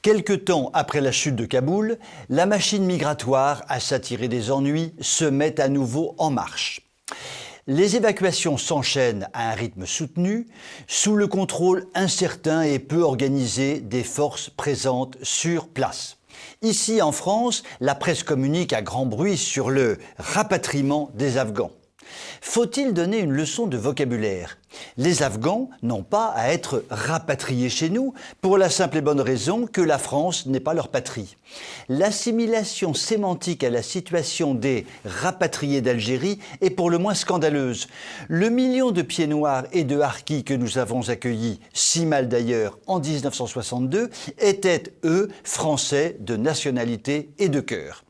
Quelque temps après la chute de Kaboul, la machine migratoire, à s'attirer des ennuis, se met à nouveau en marche. Les évacuations s'enchaînent à un rythme soutenu, sous le contrôle incertain et peu organisé des forces présentes sur place. Ici en France, la presse communique à grand bruit sur le rapatriement des Afghans. Faut-il donner une leçon de vocabulaire? Les Afghans n'ont pas à être rapatriés chez nous pour la simple et bonne raison que la France n'est pas leur patrie. L'assimilation sémantique à la situation des rapatriés d'Algérie est pour le moins scandaleuse. Le million de pieds noirs et de harkis que nous avons accueillis, si mal d'ailleurs, en 1962, étaient, eux, français de nationalité et de cœur.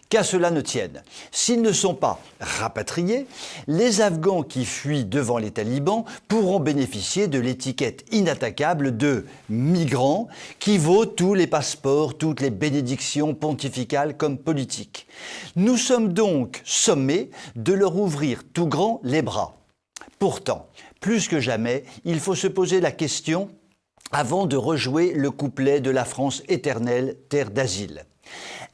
Qu'à cela ne tienne, s'ils ne sont pas rapatriés, les Afghans qui fuient devant les talibans pourront bénéficier de l'étiquette inattaquable de migrants qui vaut tous les passeports, toutes les bénédictions pontificales comme politiques. Nous sommes donc sommés de leur ouvrir tout grand les bras. Pourtant, plus que jamais, il faut se poser la question avant de rejouer le couplet de la France éternelle, terre d'asile.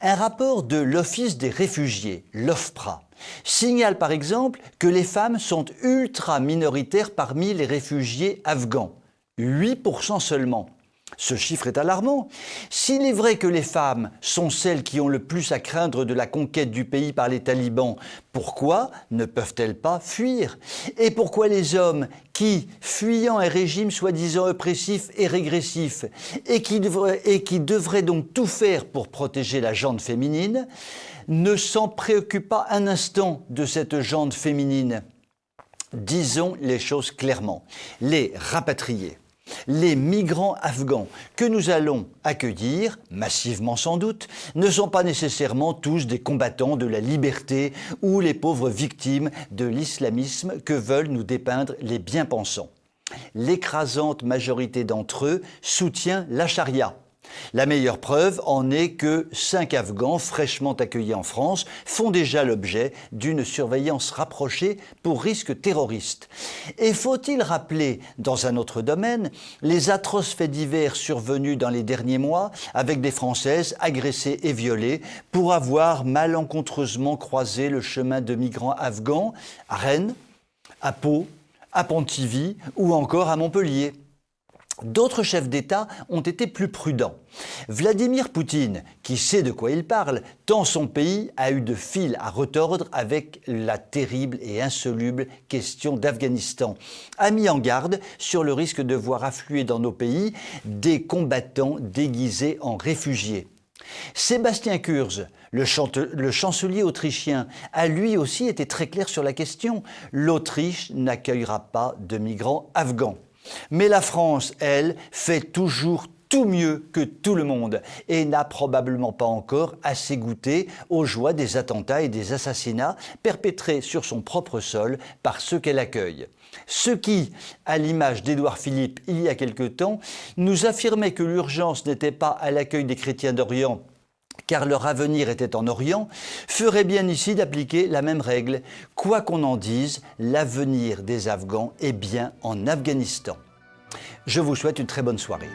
Un rapport de l'Office des réfugiés, l'OFPRA, signale par exemple que les femmes sont ultra minoritaires parmi les réfugiés afghans, 8% seulement. Ce chiffre est alarmant. S'il est vrai que les femmes sont celles qui ont le plus à craindre de la conquête du pays par les talibans, pourquoi ne peuvent-elles pas fuir? Et pourquoi les hommes qui, fuyant un régime soi-disant oppressif et régressif, et qui devraient donc tout faire pour protéger la gente féminine, ne s'en préoccupent pas un instant de cette gente féminine? Disons les choses clairement. Les rapatriés, les migrants afghans que nous allons accueillir, massivement sans doute, ne sont pas nécessairement tous des combattants de la liberté ou les pauvres victimes de l'islamisme que veulent nous dépeindre les bien-pensants. L'écrasante majorité d'entre eux soutient la charia. La meilleure preuve en est que 5 Afghans fraîchement accueillis en France font déjà l'objet d'une surveillance rapprochée pour risque terroriste. Et faut-il rappeler, dans un autre domaine, les atroces faits divers survenus dans les derniers mois avec des Françaises agressées et violées pour avoir malencontreusement croisé le chemin de migrants afghans à Rennes, à Pau, à Pontivy ou encore à Montpellier. D'autres chefs d'État ont été plus prudents. Vladimir Poutine, qui sait de quoi il parle, tant son pays a eu de fil à retordre avec la terrible et insoluble question d'Afghanistan, a mis en garde sur le risque de voir affluer dans nos pays des combattants déguisés en réfugiés. Sébastien Kurz, le chancelier autrichien, a lui aussi été très clair sur la question. L'Autriche n'accueillera pas de migrants afghans. Mais la France, elle, fait toujours tout mieux que tout le monde et n'a probablement pas encore assez goûté aux joies des attentats et des assassinats perpétrés sur son propre sol par ceux qu'elle accueille. Ceux qui, à l'image d'Édouard Philippe il y a quelque temps, nous affirmaient que l'urgence n'était pas à l'accueil des chrétiens d'Orient, car leur avenir était en Orient, ferait bien ici d'appliquer la même règle. Quoi qu'on en dise, l'avenir des Afghans est bien en Afghanistan. Je vous souhaite une très bonne soirée.